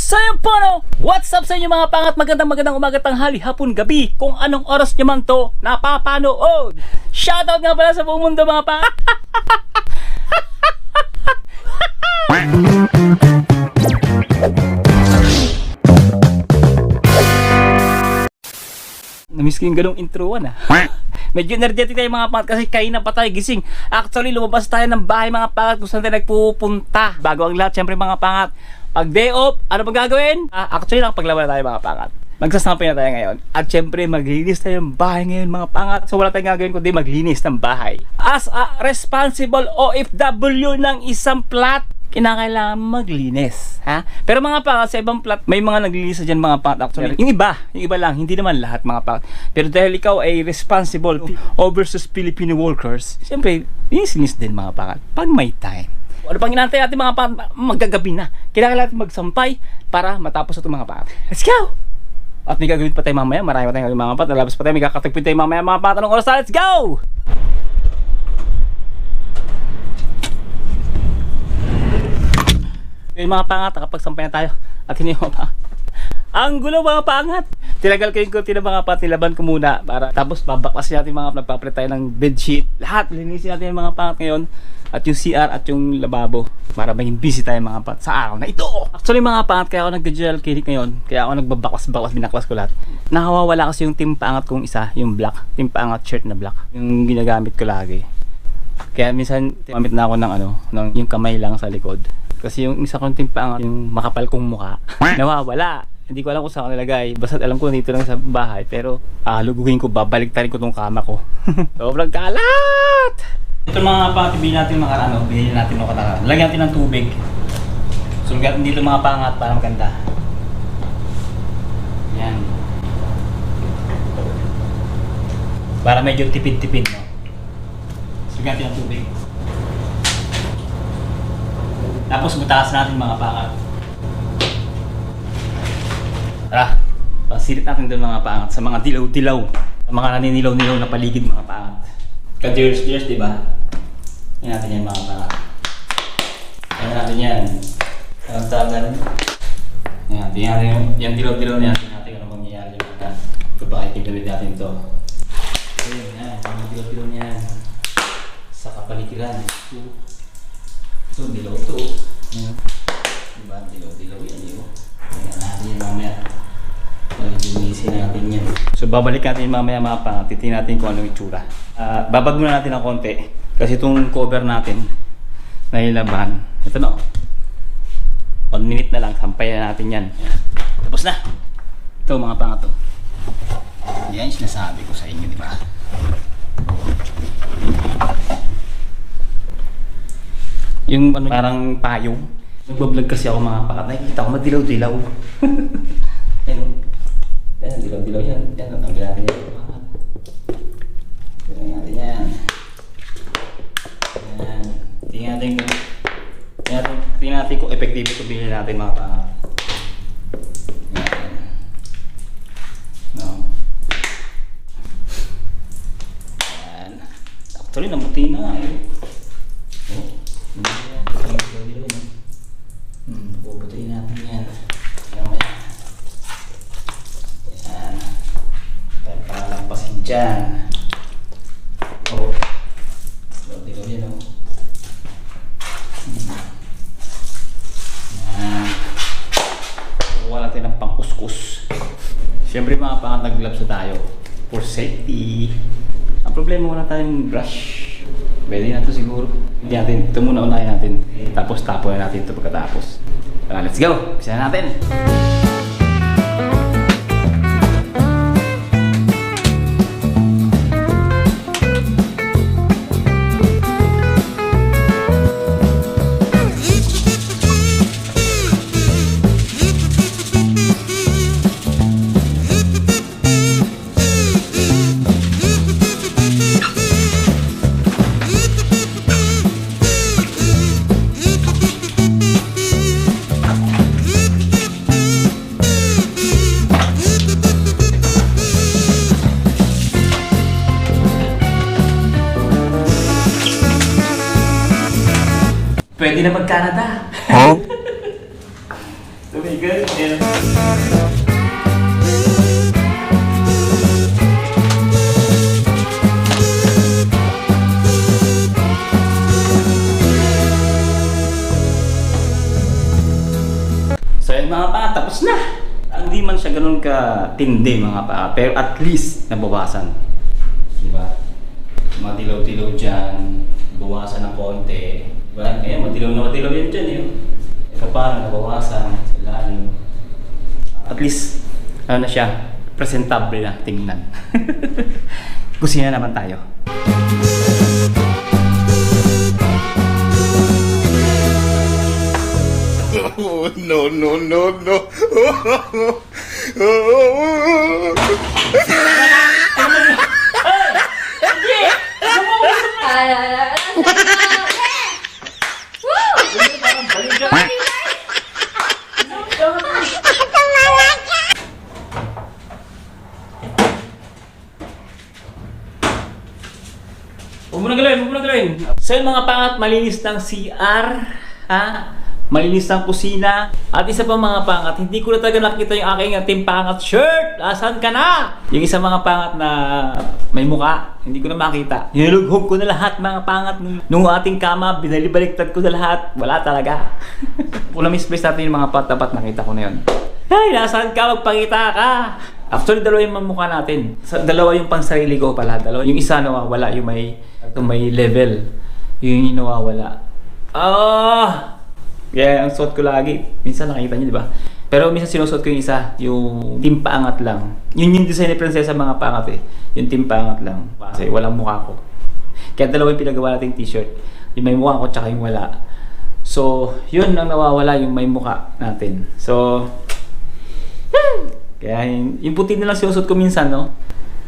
So yun po no, what's up sa inyo mga pangat, magandang umaga, tanghali, hapon, gabi, kung anong oras nyo man to napapanood. Shoutout nga pala sa buong mundo mga pangat. Namiss ko yung ganong introan ah. Medyo energetic tayo mga pangat kasi kaina pa tayo gising. Actually lumabas tayo ng bahay mga pangat kung saan tayo nagpupunta. Bago ang lahat, syempre mga pangat, pag day off, ano pang gagawin? Actually nakapaglaban na tayo mga pangat. Magsasampay na tayo ngayon. At syempre maglinis tayo ng bahay ngayon mga pangat. So wala tayong gagawin kundi maglinis ng bahay. As a responsible OFW ng isang flat, kinakailangan maglinis, ha? Pero mga pangat, sa ibang flat, may mga naglilinis dyan mga pangat actually. Yung iba lang, hindi naman lahat mga pangat. Pero dahil ikaw ay responsible overseas Filipino workers, siyempre, linis din mga pangat pag may time. Ano pang inantay natin mga pangat, magagabi na. Kailangan natin magsampay para matapos ito mga pangat. Let's go! At may gagawin pa tayo mamaya, marami pa tayong gagawin mga pangat. Nalabas pa tayo, may kakatagpin tayo mamaya mga pangat. Anong oras na? Let's go! Yung mga pangat, nakapagsampay na tayo. At hindi yung mga pangat. Ang gulo mga pangat. Tinagal ko yung kunti ng mga pangat, nilaban ko muna para tapos babaklasin natin mga nagpapalit tayo ng bedsheet. Lahat, linisin natin yung mga pangat ngayon. At yung CR at yung lababo para maging busy tayo mga pangat sa araw na ito. Actually mga pangat, kaya ako nag-gel clinic ngayon. Kaya ako nagbabaklas, binaklas ko lahat. Nakawawala kasi yung team pangat kong isa, yung black. Team pangat shirt na black. Yung ginagamit ko lagi. Kaya minsan, gamit na ako ng ng yung kamay lang sa likod. Kasi yung isa kong team pangat, yung makapal kong mukha, nawawala. Hindi ko alam kung saan ko nilagay. Basta alam ko dito lang sa bahay. Pero lugugin ko, babaliktarin ko tong kama ko. Sobrang kalat! Ito mga pangat, bilhin natin mga bilhin natin mga kataraan. Lagyan natin ng tubig. So dito mga pangat para maganda. Yan. Para medyo tipid-tipid, no? So lagyan natin ng tubig. Tapos butakas natin mga pangat. Tara, pasilip natin doon mga pangat sa mga dilaw-dilaw. Sa mga naninilaw-nilaw na paligid mga pangat. Ka-deers, diba? Yan natin yan mga pangat. Yan natin yan. Ang tagal. Yan natin yan dilaw-dilaw natin ano mangyayari yung mga. Ito bakit yung gawin natin ito. Ayan, yung dilaw-dilaw niyan. Sa kapaligiran. So, dilaw ito. Diba? Dilaw yan, diba? Ayan natin yan mamaya. Linisin natin yan. So, babalik natin mamaya mga pangat. Titingnan natin kung anong itsura. Babag muna natin ng konti. Kasi itong cover natin na hilaban. Ito na. 1 minute na lang. Sampay na natin yan. Tapos na. Ito mga pangat to. Yan yung sinasabi ko sa inyo, diba? Yung parang payong. Nagbablog kasi ako mga pangat. Nakikita ko madilaw-dilaw. Yan, dilaw-dilaw yan. Yan, natanggal natin yan. Tingnan natin yan. Yan. Tingnan natin kung effective ito bilhin natin mga pangat. Yan. No. Yan. Actually, namuti na. Puputuin natin yan. Mamaya. Yan. Tayo palampasin dyan. Dilaw yan o. Yan. Kukuha natin ng pangkuskus. Siyempre mga pangat, nag-gloves na tayo for safety. Ang problema, wala tayong brush. Pwede na ito siguro. Hindi natin, ito muna unahin natin. Tapos tapo na natin ito pagkatapos. Let's go! Bisa na natin! Pwede na mag-Canada. Huh? Tumigal. Ayan. So yun mga pa, tapos na! Hindi man siya ganun ka-tindi mga pa, pero at least nabawasan. Diba? Mga dilaw-dilaw dyan, bawasan ng konti. Diba? Kaya madilaw na madilaw yan dyan yun. Ito parang nabawasan sa lalim. At least, ano na siya, presentable na tingnan. Kusina naman tayo. Oh, no, no, no, no. Huwag mo na gawin. So yun mga pangat, malinis ng CR, ha? Malinis ng kusina. At isa pa mga pangat, hindi ko na talaga nakita yung aking team pangat shirt. Asan ka na? Yung isa mga pangat na may muka, hindi ko na makita. Nilughog ko na lahat mga pangat. Nung ating kama, binalibaliktad ko na lahat. Wala talaga. Kung na-misplace natin yung mga pat-tapat, nakita ko na yun. Ay, nasaan ka? Magpakita ka! Actually, dalawa yung mukha natin. Dalawa yung pansarili ko pala. Dalawa. Yung isa nawawala, yung may level. Yung nawawala. Yeah, ang suot ko lagi. Minsan nakita niyo, di ba? Pero minsan sinusuot ko yung isa, yung team paangat lang. Yun yung design ni Prinsesa mga pangat eh. Yung team paangat lang. Kasi walang mukha ko. Kaya dalawa yung pinagawa nating t-shirt. Yung may mukha ko tsaka yung wala. So, yun ang nawawala, yung may mukha natin. So, kaya yung puti na lang sinusuot ko minsan, no?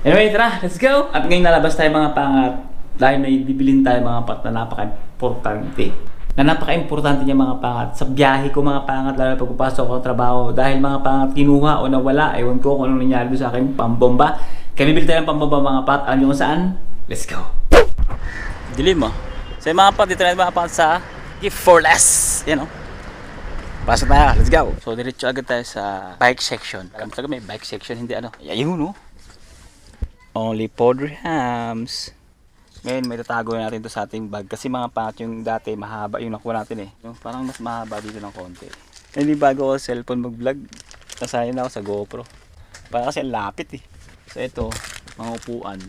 Anyway, tara, let's go! At ngayon nalabas tayo mga pangat. Dahil may bibilin tayo mga pat na napaka-importante. Napaka-importante niya mga pangat. Sa biyahe ko mga pangat, lalo pagpapasok ako ng trabaho. Dahil mga pangat kinuha o nawala, ewan ko kung anong nangyari doon sa akin, pambomba. Kaya bibili tayo ng pambomba mga pat. Alam nyo saan? Let's go! Dilim mo. So mga pat, dito na mga pangat sa Gift for Less. Yan o. Pasok tayo, let's go! So diretso agad tayo sa bike section. Alam talaga may bike section, hindi ano. Ayun no. Only 4 dirhams. Ngayon may tatago natin to sa ating bag kasi mga pangat yung dati mahaba yung nakuha natin eh. Yung parang mas mahaba dito ng konti. Hindi bago ako sa cellphone mag-vlog. Nasayan ako sa GoPro. Para kasi ang lapit eh. So ito, mga upuan.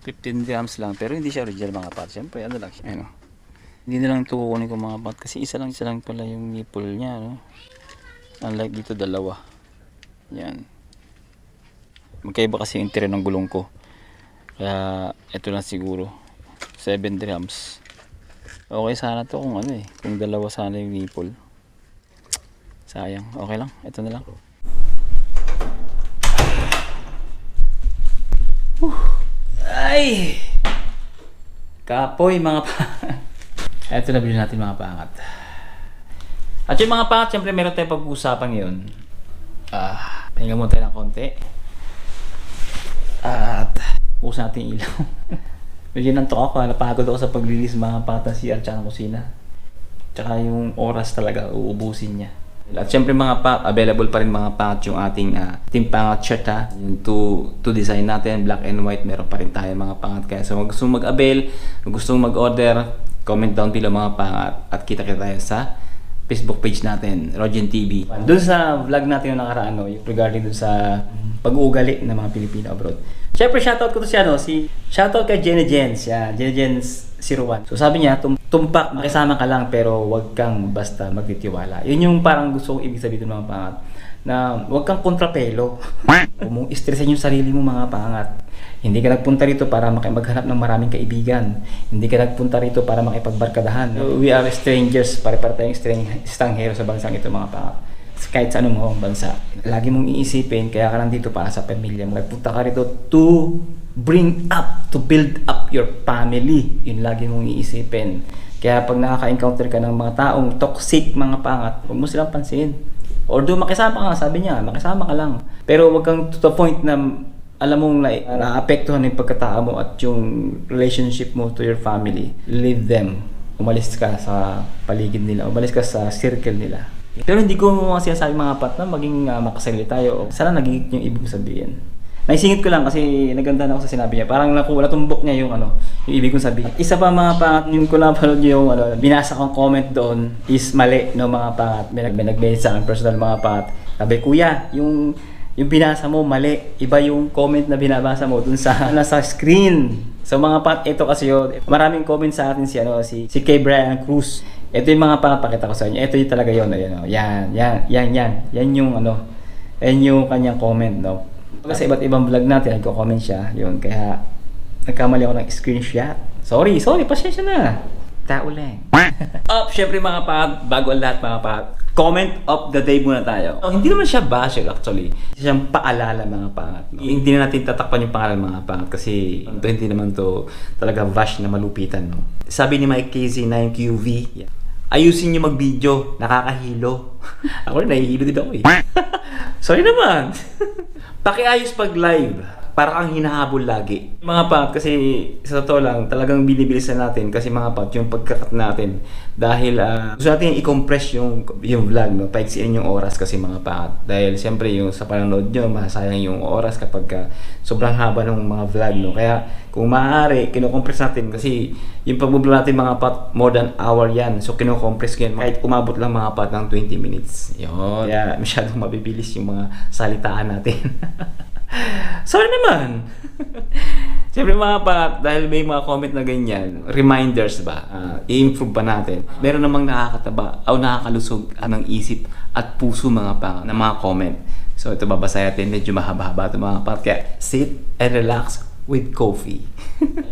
15 dirhams lang pero hindi siya original mga pat. Siyempre ano lang siya. Ano. Hindi na lang ito kukunin ko mga pat kasi isa lang pala yung nipple niya. No? Unlike dito dalawa. Yan. Magkaiba kasi yung tira ng gulong ko. Kaya ito na siguro 7 dirhams. Okay sana to kung ano eh, kung dalawa sana yung nipple. Sayang, okay lang, ito na lang. Ay! Kapoy mga ito na bilhin natin mga pangat. At yung mga pangat, siyempre meron tayong pag-uusapan ngayon. Pahinga muna tayo ng konti. At bukas natin ilaw. Medyo nantok ako, napagod ako sa paglilis mga pangat ng CR tsaka ng kusina. Tsaka yung oras talaga, uubusin niya. At syempre mga pangat, available pa rin mga pangat yung ating team pangat shirt ha. Yung two design natin, black and white, meron pa rin tayo mga pangat. Kaya so kung gusto mag-avail, kung gusto mag-order, comment down below mga pangat. At kita-kita tayo sa Facebook page natin, Rogen TV. Doon sa vlog natin yung nakaraan, no, yung regarding doon sa pag-uugali ng mga Pilipino abroad. Siyempre, shoutout ko to siya, no? Shoutout kay Jenny Jens, Jenny Jens 01. So sabi niya, tumpak, makisama ka lang pero wag kang basta magtitiwala. Yun yung parang gusto kong ibig sabihin ng mga pangat. Na wag kang kontrapelo. Huwag mong istresan yung sarili mo mga pangat. Hindi ka nagpunta rito para maghanap ng maraming kaibigan. Hindi ka nagpunta rito para makipagbarkadahan. We are strangers, pare-pare tayong stranghero sa bansang ito mga pangat. Kahit sa anong bansa. Lagi mong iisipin, kaya ka nandito para sa pamilya mo. Nagpunta ka rito to build up your family. Yun lagi mong iisipin. Kaya pag nakaka-encounter ka ng mga taong toxic mga pangat, huwag mo silang pansin. Although makisama ka, sabi niya, makisama ka lang. Pero huwag kang to the point na alam mong naapektuhan yung pagkatao mo at yung relationship mo to your family. Leave them. Umalis ka sa paligid nila, umalis ka sa circle nila. Pero hindi ko sinasabi mga pat na maging makasarili tayo. Sana nagigit yung ibig sabihin. Naisingit ko lang kasi naganda na ako sa sinabi niya. Parang natumbok niya yung yung ibig kong sabihin. Isa pa mga pangat, yung ko napanood yung binasa kong comment doon is mali no mga pangat. May nag-message sa akin personal mga pangat. Sabi, kuya, yung binasa mo mali. Iba yung comment na binabasa mo dun sa nasa screen. So mga pangat, ito kasi yun. Maraming comment sa atin si Kay Brian Cruz. Ito yung mga pangat, pakita ko sa inyo. Ito yung talaga yun. Yan yung yan yung kanyang comment no. Kasi iba't ibang vlog natin, nagko-comment siya. Yun, kaya nagkamali ako ng screenshot. Sorry, pasensya na. Tao lang. Syempre mga pat, bago ang lahat mga pat, comment of the day muna tayo. Hindi naman siya basher actually. Siyang paalala mga pat. Hindi na natin tatakpan yung pangalan mga pat kasi hindi naman to talaga bash na malupitan. No? Sabi ni Mike Casey na yung QV, ayusin nyo mag-video, nakakahilo. Ako rin, nahihilo din ako eh. Sorry naman. Pakiayos pag live, para kang hinahabol lagi. Mga pat, kasi sa totoo lang, talagang binibilisan natin kasi mga pat, yung pagkakat natin. Dahil gusto natin i-compress yung vlog, no? Paiksiin yung oras kasi mga pat. Dahil siyempre yung sa panonood nyo, masayang yung oras kapag sobrang haba ng mga vlog, no? Kaya kung maaari, kinocompress natin kasi yung pag-vlog natin mga pat, more than hour yan. So kinocompress ko yan, kahit umabot lang mga pat ng 20 minutes. Yun. Kaya masyadong mabibilis yung mga salitaan natin. Sorry naman. Siyempre mga pat, dahil may mga comment na ganyan, reminders ba, i-improve pa natin. Meron namang nakakataba o nakakalusog ng isip at puso mga pat na mga comment. So ito babasahin natin, medyo mahaba-haba ito mga pat. Kaya sit and relax with coffee.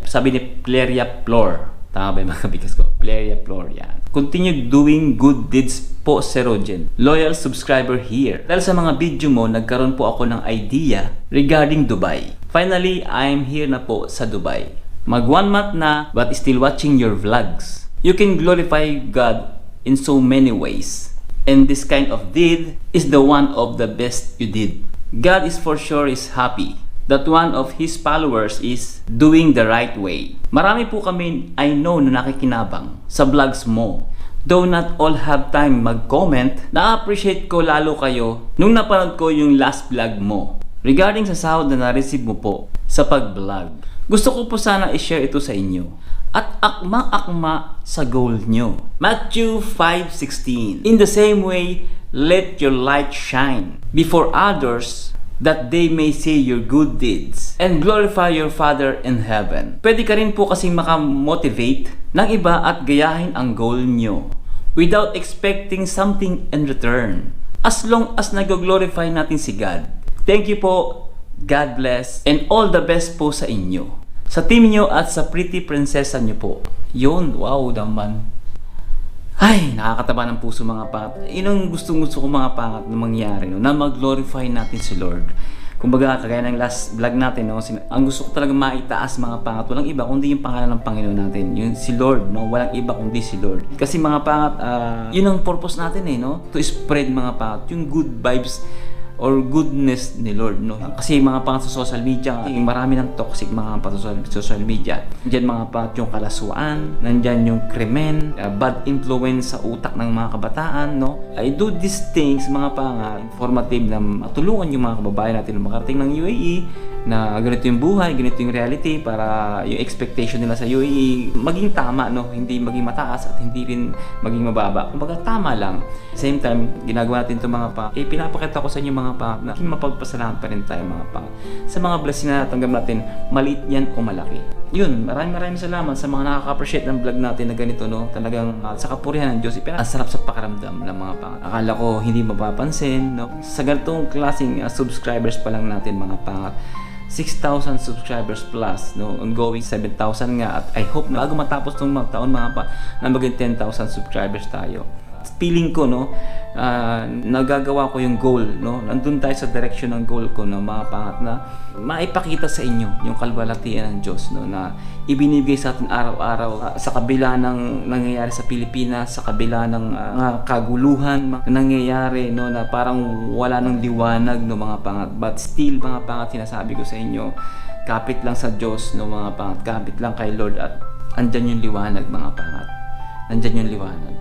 Sabi ni Pleria Plor, tama ba yung mga bigas ko? Pleria Plor, yan. Continue doing good deeds po, Serogen. Loyal subscriber here. Dahil sa mga video mo, nagkaroon po ako ng idea regarding Dubai. Finally, I'm here na po sa Dubai. Mag 1 month na, but still watching your vlogs. You can glorify God in so many ways. And this kind of deed is the one of the best you did. God is for sure is happy that one of His followers is doing the right way. Marami po kami I know na nakikinabang sa vlogs mo. Though not all have time mag-comment, na-appreciate ko lalo kayo nung napanood ko yung last vlog mo regarding sa sahod na na-receive mo po sa pag-vlog. Gusto ko po sana i-share ito sa inyo at akma-akma sa goal nyo. Matthew 5:16. In the same way, let your light shine before others that they may see your good deeds and glorify your Father in heaven. Pwede ka rin po kasing makamotivate ng iba at gayahin ang goal nyo without expecting something in return. As long as nag-glorify natin si God. Thank you po, God bless, and all the best po sa inyo. Sa team nyo at sa pretty prinsesa nyo po. Yun, wow naman. Ay, nakakataba ng puso mga pangat. Yun ang gustong-gusto ko mga pangat na mangyari, no? Na mag-glorify natin si Lord. Kumbaga, kagaya ng last vlog natin, no? Ang gusto ko talaga maitaas mga pangat, walang iba kundi yung pangalan ng Panginoon natin. Yung si Lord, no? Walang iba kundi si Lord. Kasi mga pangat, yun ang purpose natin no? To spread mga pangat, yung good vibes or goodness ni Lord, no? Kasi mga pangat sa social media, marami ng toxic mga pangat sa social media. Nandiyan mga pangat yung kalaswaan, nandiyan yung krimen, bad influence sa utak ng mga kabataan, no? I do these things mga pangat, informative na matulungan yung mga kababayan natin na makarating ng UAE, na ganito yung buhay, ganito yung reality, para yung expectation nila sa UAE maging tama, no? Hindi maging mataas at hindi rin maging mababa. Kumbaga tama lang. Same time, ginagawa natin itong mga pa. Pinapakita ko sa inyo mga pa na mapagpasalamat pa rin tayo mga pa. Sa mga blessing na natanggap natin, maliit yan o malaki. Yun, maraming salamat sa mga nakaka-appreciate ng vlog natin na ganito, no? Talagang sa kapurihan ng Diyos. Pero ang sarap sa pakaramdam ng mga pa. Akala ko hindi mapapansin, no? Sa ganitong klaseng subscribers pa lang natin mga pangat. 6,000 subscribers plus, no? Ongoing 7,000 nga at I hope na bago matapos ng mga taon mga pa na maging 10,000 subscribers tayo. Feeling ko, no, nagagawa ko yung goal, no? Nandun tayo sa direction ng goal ko, no, mga pangat na maipakita sa inyo yung kalwalhatian ng Diyos, no, na ibinibigay sa atin araw-araw sa kabila ng nangyayari sa Pilipinas, sa kabila ng kaguluhan na nangyayari, no, na parang wala nang liwanag, no, mga pangat. But still, mga pangat, sinasabi ko sa inyo, kapit lang sa Diyos, no, mga pangat, kapit lang kay Lord at andyan yung liwanag, mga pangat. Andyan yung liwanag.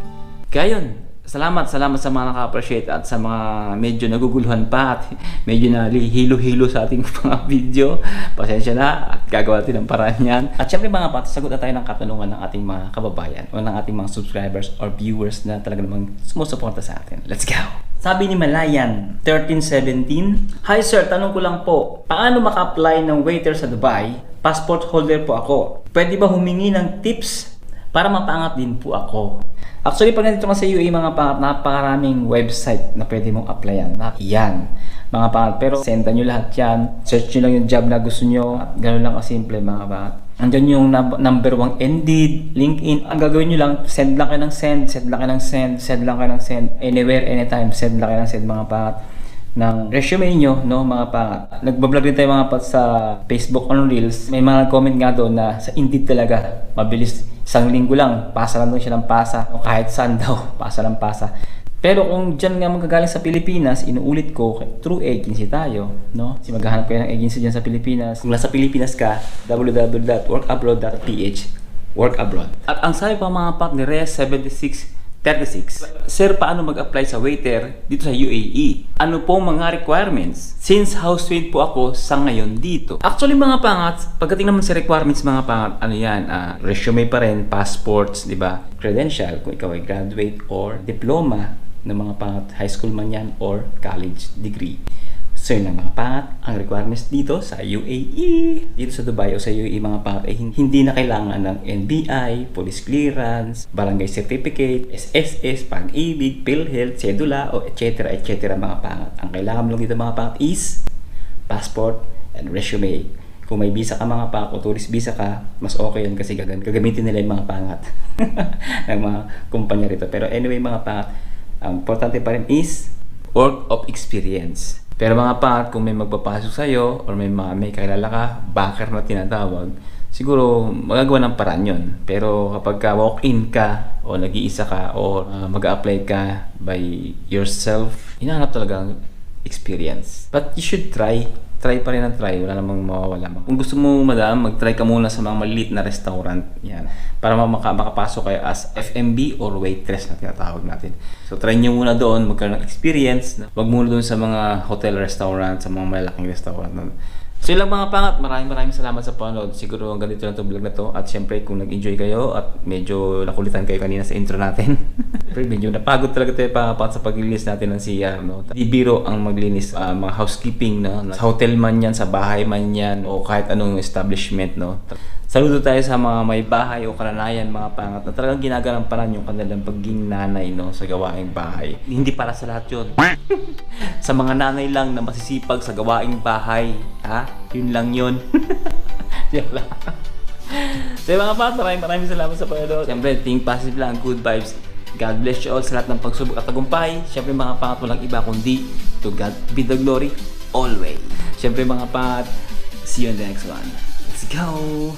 Kaya yun, Salamat sa mga naka-appreciate at sa mga medyo naguguluhan pa at medyo na hilo-hilo sa ating mga video. Pasensya na at gagawa natin ng paraan yan. At syempre mga pat, sagot na tayo ng katanungan ng ating mga kababayan o ng ating mga subscribers or viewers na talaga namang sumusuporta sa atin. Let's go! Sabi ni Malayan, 1317, Hi sir, tanong ko lang po, paano maka-apply ng waiter sa Dubai? Passport holder po ako. Pwede ba humingi ng tips para mapaangat din po ako? Actually, pag nandito ka sa UAE, mga pangat, napakaraming website na pwede mong applyan. Yan, mga pangat. Pero sendan nyo lahat yan. Search nyo lang yung job na gusto nyo. At gano'n lang kasimple, mga pangat. Andyan yung number 1 Indeed, LinkedIn. Ang gagawin nyo lang, send lang kayo ng send, send lang kayo ng send, send lang kayo ng send. Anywhere, anytime, send lang kayo ng send, mga pangat. Ng resume nyo, no, mga pangat. Nagbablog din tayo mga pangat sa Facebook on Reels. May mga comment nga doon na sa Indeed talaga, mabilis. Isang linggo lang, pasa lang doon siya ng pasa. O kahit saan daw, pasa lang pasa. Pero kung dyan nga magagaling sa Pilipinas, inuulit ko, through agency tayo, no? Kasi maghahanap kayo ng agency dyan sa Pilipinas. Kung nasa Pilipinas ka, www.workabroad.ph, work abroad. At ang sabi pa mga pak ni Reyes 7636, Sir, paano mag-apply sa waiter dito sa UAE? Ano po mga requirements? Since housemate po ako sa ngayon dito. Actually mga pangat, pagdating naman sa requirements mga pangat, ano yan, resume pa rin, passports, di ba? Credential, kung ikaw ay graduate or diploma ng mga pangat, high school man yan or college degree. So yun lang mga pangat, ang requirements dito sa UAE, dito sa Dubai o sa UAE mga pangat ay hindi na kailangan ng NBI, police clearance, barangay certificate, SSS, pag-ibig, PhilHealth, cedula, o etc. etc. mga pangat. Ang kailangan mo lang dito mga pangat is passport and resume. Kung may visa ka mga pangat o tourist visa ka, mas okay yan kasi gagamitin nila yung mga pangat ng mga kumpanya rito. Pero anyway mga pangat, ang importante pa rin is work of experience. Pero mga pangat, kung may magpapasok sa'yo or may kakilala ka, backer na tinatawag, siguro magagawa ng paraan yun. Pero kapag walk-in ka o nag-iisa ka o mag-a-apply ka by yourself, hinahanap talaga ang experience. But you should try. Try pa rin ang try. Wala namang mawawala. Kung gusto mo, madam, mag-try ka muna sa mga maliit na restaurant. Yan. Para makapasok kayo as FMB or waitress na tinatawag natin. So, try nyo muna doon. Magkaroon ng experience. Wag muna doon sa mga hotel restaurant, sa mga malaking restaurant. So yun lang mga pangat, maraming salamat sa panood. Siguro hanggang dito lang itong vlog na to. At syempre kung nag-enjoy kayo at medyo nakulitan kayo kanina sa intro natin. Pero medyo napagod talaga tayo pangat sa paglinis natin ng CR. No? Di biro ang maglinis, mga housekeeping. No? Sa hotel man yan, sa bahay man yan, o kahit anong establishment. No? Saludo tayo sa mga may bahay o kananayan mga pangat na talagang ginagampanan yung kanilang pagiging nanay, no, sa gawaing bahay. Hindi para sa lahat yun. Sa mga nanay lang na masisipag sa gawaing bahay, ha? Yun lang yun. Yan lang. So mga pangat, maraming salamat sa panonood. Siyempre, think positive lang, good vibes. God bless you all sa lahat ng pagsubok at tagumpay. Siyempre mga pangat, walang iba kundi to God be the glory always. Siyempre mga pangat, see you in the next one. Let's go!